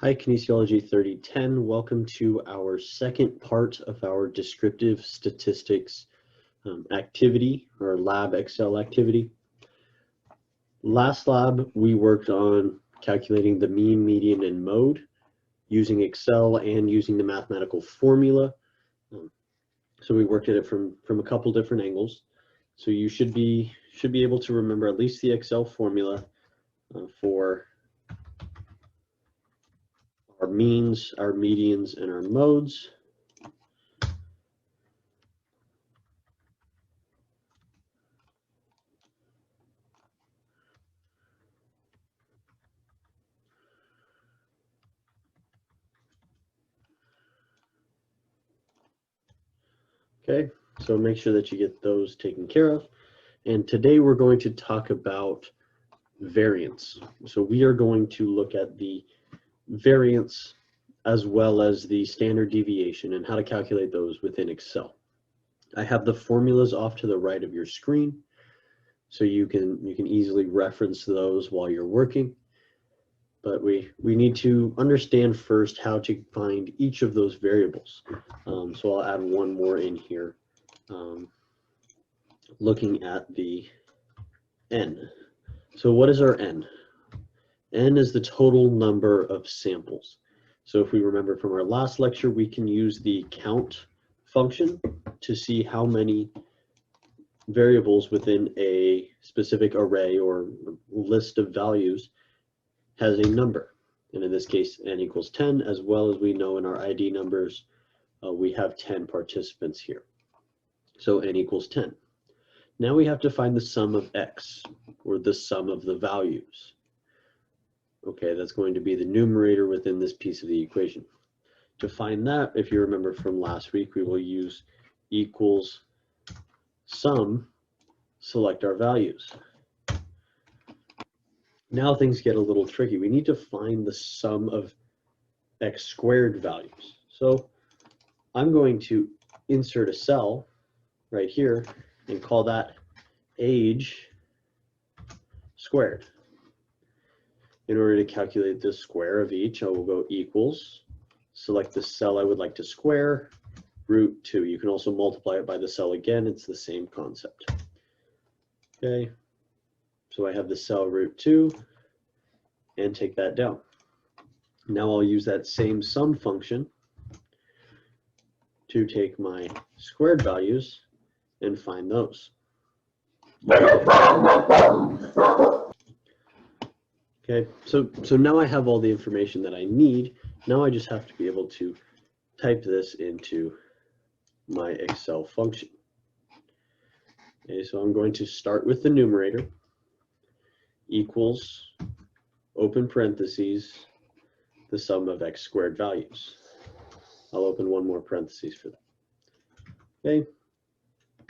Hi, Kinesiology 3010. Welcome to our second part of our descriptive statistics activity, or lab Excel activity. Last lab, we worked on calculating the mean, median, and mode using Excel and using the mathematical formula. So we worked at it from a couple different angles. So you should be able to remember at least the Excel formula for our means, our medians, and our modes. Okay, so make sure that you get those taken care of. And today we're going to talk about variance. So we are going to look at the variance as well as the standard deviation and how to calculate those within Excel. I have the formulas off to the right of your screen, so you can easily reference those while you're working. But we need to understand first how to find each of those variables. So I'll add one more in here, looking at the N. So what is our N? N is the total number of samples. So if we remember from our last lecture, we can use the count function to see how many variables within a specific array or list of values has a number. And in this case, N equals 10, as well as we know in our ID numbers, we have 10 participants here. So N equals 10. Now we have to find the sum of X, or the sum of the values. Okay, that's going to be the numerator within this piece of the equation. To find that, if you remember from last week, we will use equals sum, select our values. Now things get a little tricky. We need to find the sum of X squared values. So I'm going to insert a cell right here and call that age squared. In order to calculate the square of each, I will go equals, select the cell I would like to square, root 2. You can also multiply it by the cell again. It's the same concept. Okay, so I have the cell root 2 and take that down. Now I'll use that same sum function to take my squared values and find those. Okay, so now I have all the information that I need. Now I just have to be able to type this into my Excel function. Okay, so I'm going to start with the numerator, equals, open parentheses, the sum of X squared values. I'll open one more parentheses for that. Okay,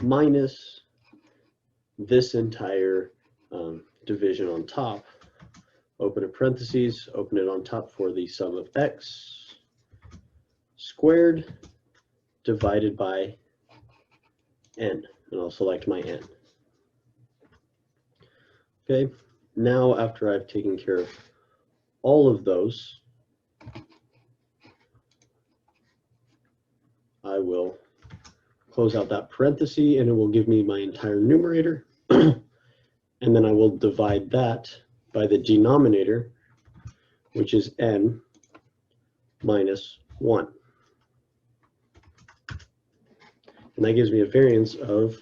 minus this entire division on top, open a parentheses, open it on top for the sum of X squared divided by N, and I'll select my N. Okay, now after I've taken care of all of those, I will close out that parenthesis and it will give me my entire numerator. And then I will divide that by the denominator, which is N minus 1. And that gives me a variance of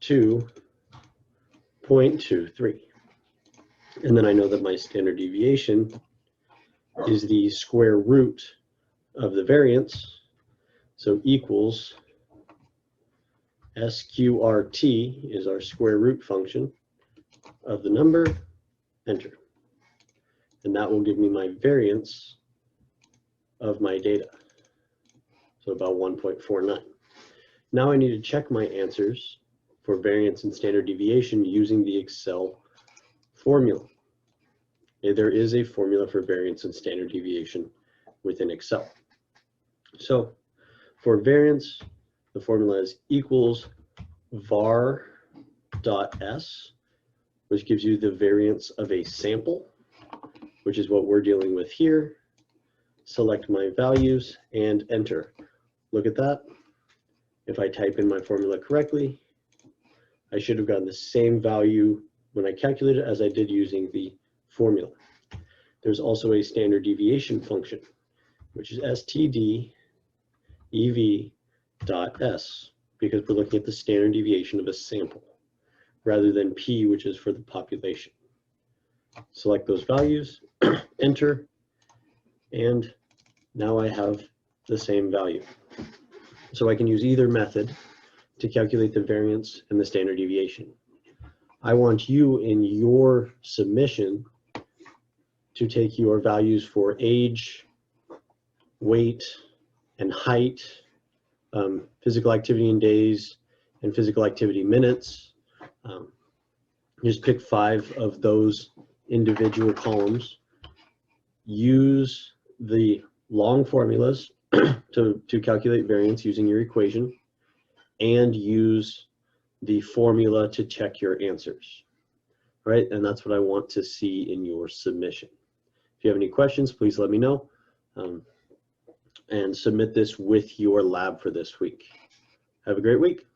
2.23. And then I know that my standard deviation is the square root of the variance, so equals SQRT is our square root function of the number, enter. And that will give me my variance of my data, so about 1.49. Now I need to check my answers for variance and standard deviation using the Excel formula. There is a formula for variance and standard deviation within Excel. So for variance, the formula is equals var.s which gives you the variance of a sample, which is what we're dealing with here. Select my values and enter. Look at that. If I type in my formula correctly, I should have gotten the same value when I calculated as I did using the formula. There's also a standard deviation function, which is std ev.s, because we're looking at the standard deviation of a sample, rather than p, which is for the population. Select those values, enter, and now I have the same value. So I can use either method to calculate the variance and the standard deviation. I want you in your submission to take your values for age, weight, and height, physical activity in days, and physical activity minutes. Just pick 5 of those individual columns. Use the long formulas to calculate variance using your equation, and use the formula to check your answers. Right? And that's what I want to see in your submission. If you have any questions, please let me know. And submit this with your lab for this week. Have a great week.